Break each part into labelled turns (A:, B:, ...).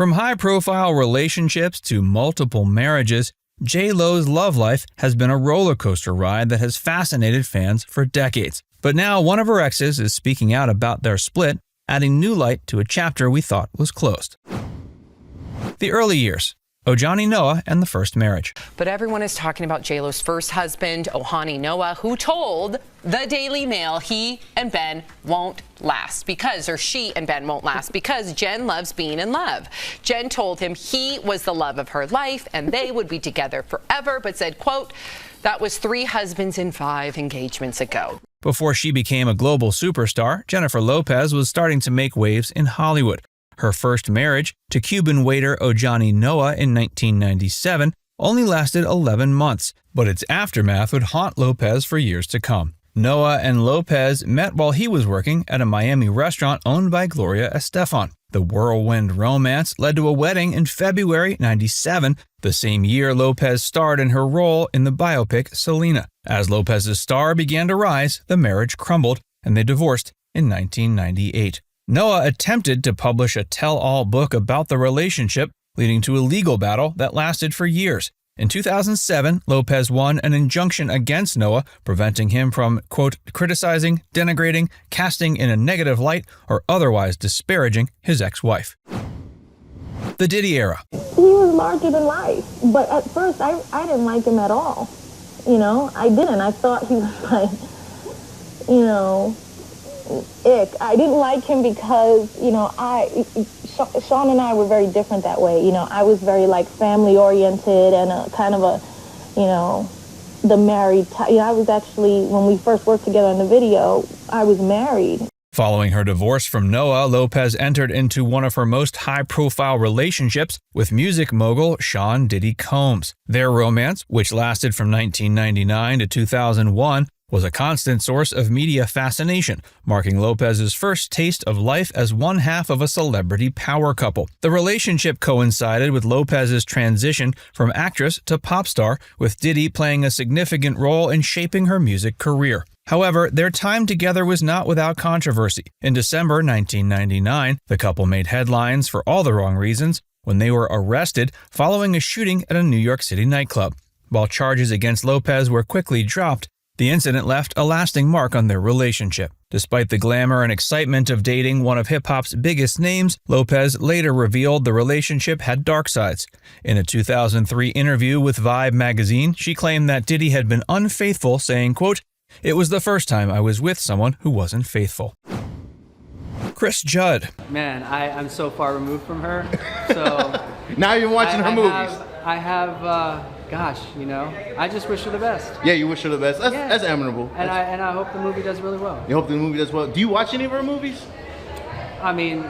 A: From high-profile relationships to multiple marriages, J.Lo's love life has been a roller coaster ride that has fascinated fans for decades. But now one of her exes is speaking out about their split, adding new light to a chapter we thought was closed. The early years. Ojani Noa and the first marriage.
B: But everyone is talking about J.Lo's first husband, Ojani Noa, who told the Daily Mail he and Ben won't last she and Ben won't last because Jen loves being in love. Jen told him he was the love of her life and they would be together forever, but said, quote, "That was 3 husbands and 5 engagements ago."
A: Before she became a global superstar, Jennifer Lopez was starting to make waves in Hollywood. Her first marriage, to Cuban waiter Ojani Noa in 1997, only lasted 11 months, but its aftermath would haunt Lopez for years to come. Noa and Lopez met while he was working at a Miami restaurant owned by Gloria Estefan. The whirlwind romance led to a wedding in February '97, the same year Lopez starred in her role in the biopic Selena. As Lopez's star began to rise, the marriage crumbled, and they divorced in 1998. Noa attempted to publish a tell-all book about the relationship, leading to a legal battle that lasted for years. In 2007, Lopez won an injunction against Noa, preventing him from, quote, criticizing, denigrating, casting in a negative light, or otherwise disparaging his ex-wife. The Diddy era.
C: He was larger than life, but at first I didn't like him at all. I didn't. I thought he was like, ick. I didn't like him because, Sean and I were very different that way. I was very family oriented and the married type. I was actually, when we first worked together in the video, I was married.
A: Following her divorce from Noa, Lopez entered into one of her most high-profile relationships with music mogul Sean Diddy Combs. Their romance, which lasted from 1999 to 2001, was a constant source of media fascination, marking Lopez's first taste of life as one half of a celebrity power couple. The relationship coincided with Lopez's transition from actress to pop star, with Diddy playing a significant role in shaping her music career. However, their time together was not without controversy. In December 1999, the couple made headlines for all the wrong reasons when they were arrested following a shooting at a New York City nightclub. While charges against Lopez were quickly dropped, the incident left a lasting mark on their relationship. Despite the glamour and excitement of dating one of hip-hop's biggest names, Lopez later revealed the relationship had dark sides. In a 2003 interview with Vibe magazine, she claimed that Diddy had been unfaithful, saying, quote, "It was the first time I was with someone who wasn't faithful." Cris Judd.
D: Man, I'm so far removed from her, so...
E: Now you're watching her movies.
D: I just wish her the best.
E: Yeah, you wish her the best. That's admirable.
D: And I hope the movie does really well.
E: You hope the movie does well. Do you watch any of her movies?
D: I mean,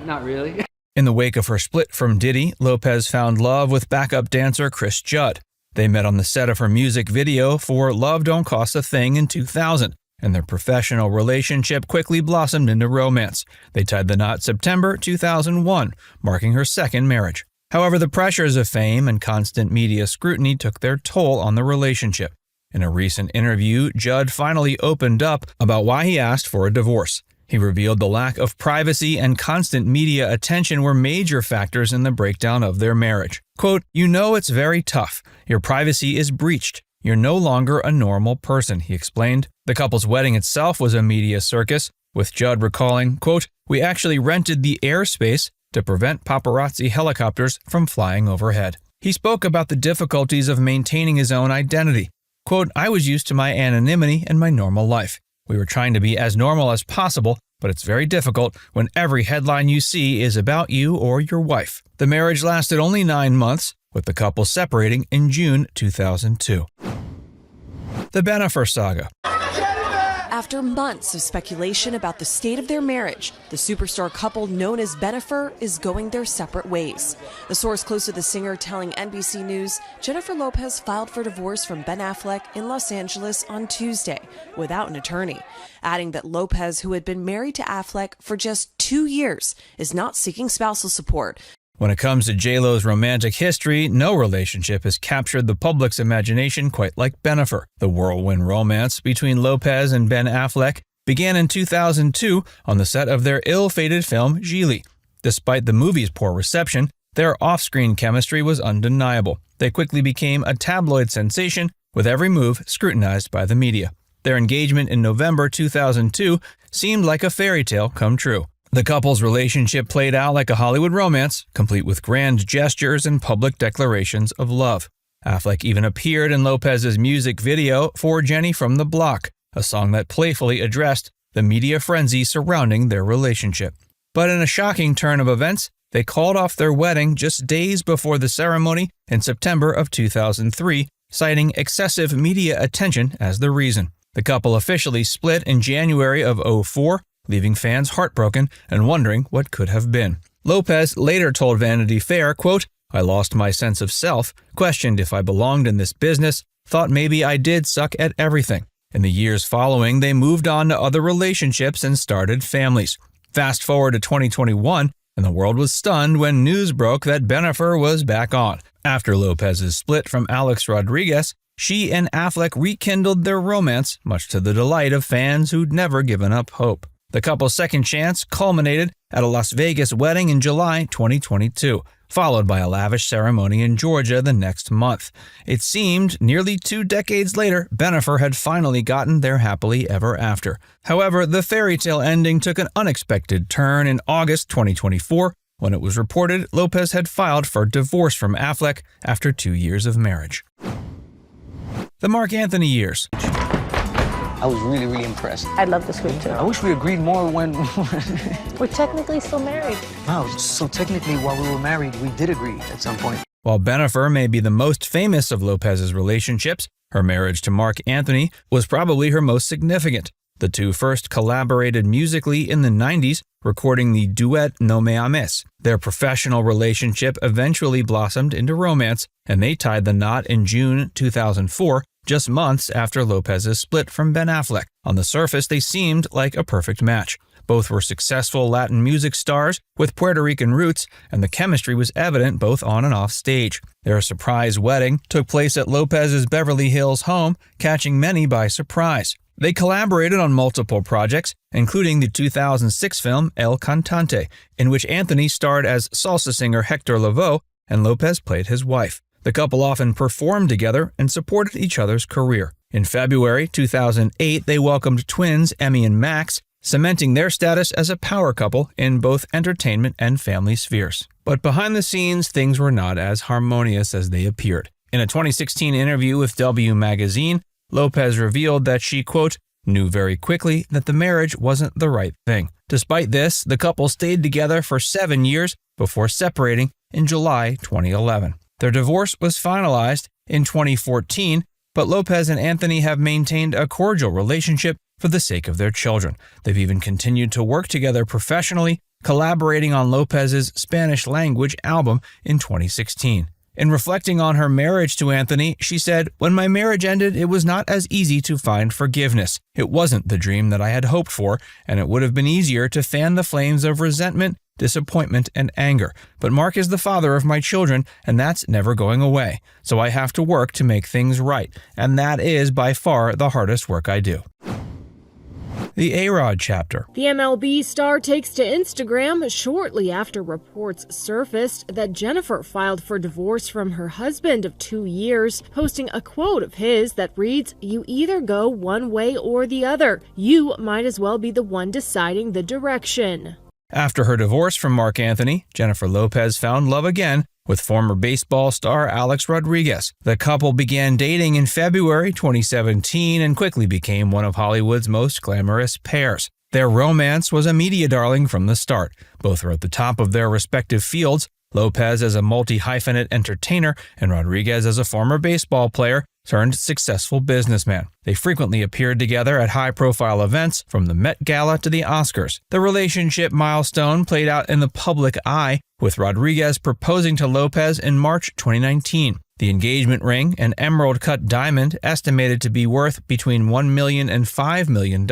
D: not really.
A: In the wake of her split from Diddy, Lopez found love with backup dancer Cris Judd. They met on the set of her music video for Love Don't Cost a Thing in 2000, and their professional relationship quickly blossomed into romance. They tied the knot September 2001, marking her second marriage. However, the pressures of fame and constant media scrutiny took their toll on the relationship. In a recent interview, Judd finally opened up about why he asked for a divorce. He revealed the lack of privacy and constant media attention were major factors in the breakdown of their marriage. Quote, "It's very tough. Your privacy is breached. You're no longer a normal person," he explained. The couple's wedding itself was a media circus, with Judd recalling, quote, "We actually rented the airspace to prevent paparazzi helicopters from flying overhead." He spoke about the difficulties of maintaining his own identity. Quote, "I was used to my anonymity and my normal life. We were trying to be as normal as possible, but it's very difficult when every headline you see is about you or your wife." The marriage lasted only 9 months, with the couple separating in June 2002. The Bennifer Saga.
F: After months of speculation about the state of their marriage, the superstar couple known as Bennifer is going their separate ways. A source close to the singer telling NBC News, Jennifer Lopez filed for divorce from Ben Affleck in Los Angeles on Tuesday without an attorney, adding that Lopez, who had been married to Affleck for just 2 years, is not seeking spousal support.
A: When it comes to J.Lo's romantic history, no relationship has captured the public's imagination quite like Bennifer. The whirlwind romance between Lopez and Ben Affleck began in 2002 on the set of their ill-fated film J.Lo. Despite the movie's poor reception, their off-screen chemistry was undeniable. They quickly became a tabloid sensation, with every move scrutinized by the media. Their engagement in November 2002 seemed like a fairy tale come true. The couple's relationship played out like a Hollywood romance, complete with grand gestures and public declarations of love. Affleck even appeared in Lopez's music video for Jenny from the Block, a song that playfully addressed the media frenzy surrounding their relationship. But in a shocking turn of events, they called off their wedding just days before the ceremony in September of 2003, citing excessive media attention as the reason. The couple officially split in January of 2004, leaving fans heartbroken and wondering what could have been. Lopez later told Vanity Fair, quote, "I lost my sense of self, questioned if I belonged in this business, thought maybe I did suck at everything." In the years following, they moved on to other relationships and started families. Fast forward to 2021, and the world was stunned when news broke that Bennifer was back on. After Lopez's split from Alex Rodriguez, she and Affleck rekindled their romance, much to the delight of fans who'd never given up hope. The couple's second chance culminated at a Las Vegas wedding in July 2022, followed by a lavish ceremony in Georgia the next month. It seemed nearly 2 decades later, Bennifer had finally gotten their happily ever after. However, the fairy tale ending took an unexpected turn in August 2024, when it was reported Lopez had filed for divorce from Affleck after 2 years of marriage. The Marc Anthony years.
G: I was really impressed.
C: I love the script too.
G: I wish we agreed more when...
C: We're technically still married.
G: Wow, so technically while we were married, we did agree at some point.
A: While Bennifer may be the most famous of Lopez's relationships, her marriage to Marc Anthony was probably her most significant. The two first collaborated musically in the 90s, recording the duet No Me Ames. Their professional relationship eventually blossomed into romance, and they tied the knot in June 2004, just months after Lopez's split from Ben Affleck. On the surface, they seemed like a perfect match. Both were successful Latin music stars with Puerto Rican roots, and the chemistry was evident both on and off stage. Their surprise wedding took place at Lopez's Beverly Hills home, catching many by surprise. They collaborated on multiple projects, including the 2006 film El Cantante, in which Anthony starred as salsa singer Hector Lavoe and Lopez played his wife. The couple often performed together and supported each other's career. In February 2008, they welcomed twins Emmy and Max, cementing their status as a power couple in both entertainment and family spheres. But behind the scenes, things were not as harmonious as they appeared. In a 2016 interview with W Magazine, Lopez revealed that she, quote, knew very quickly that the marriage wasn't the right thing. Despite this, the couple stayed together for 7 years before separating in July 2011. Their divorce was finalized in 2014, but Lopez and Anthony have maintained a cordial relationship for the sake of their children. They've even continued to work together professionally, collaborating on Lopez's Spanish language album in 2016. In reflecting on her marriage to Anthony, she said, "When my marriage ended, it was not as easy to find forgiveness. It wasn't the dream that I had hoped for, and it would have been easier to fan the flames of resentment, disappointment, and anger. But Marc is the father of my children, and that's never going away. So I have to work to make things right, and that is by far the hardest work I do." The A-Rod chapter.
H: The MLB star takes to Instagram shortly after reports surfaced that Jennifer filed for divorce from her husband of 2 years, posting a quote of his that reads, "You either go one way or the other. You might as well be the one deciding the direction."
A: After her divorce from Marc Anthony, Jennifer Lopez found love again with former baseball star Alex Rodriguez. The couple began dating in February 2017 and quickly became one of Hollywood's most glamorous pairs. Their romance was a media darling from the start. Both were at the top of their respective fields, Lopez as a multi-hyphenate entertainer and Rodriguez as a former baseball player turned successful businessman. They frequently appeared together at high-profile events, from the Met Gala to the Oscars. The relationship milestone played out in the public eye, with Rodriguez proposing to Lopez in March 2019. The engagement ring, an emerald-cut diamond estimated to be worth between $1 million and $5 million,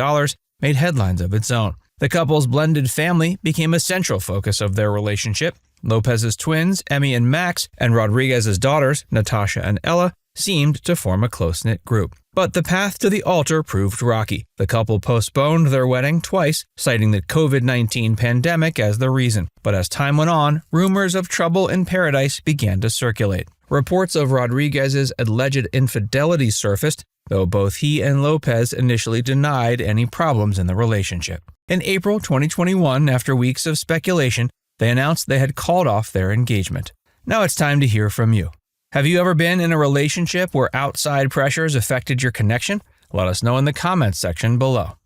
A: made headlines of its own. The couple's blended family became a central focus of their relationship. Lopez's twins, Emmy and Max, and Rodriguez's daughters, Natasha and Ella, seemed to form a close-knit group. But the path to the altar proved rocky. The couple postponed their wedding twice, citing the COVID-19 pandemic as the reason. But as time went on, rumors of trouble in paradise began to circulate. Reports of Rodriguez's alleged infidelity surfaced, though both he and Lopez initially denied any problems in the relationship. In April 2021, after weeks of speculation, they announced they had called off their engagement. Now it's time to hear from you. Have you ever been in a relationship where outside pressures affected your connection? Let us know in the comments section below.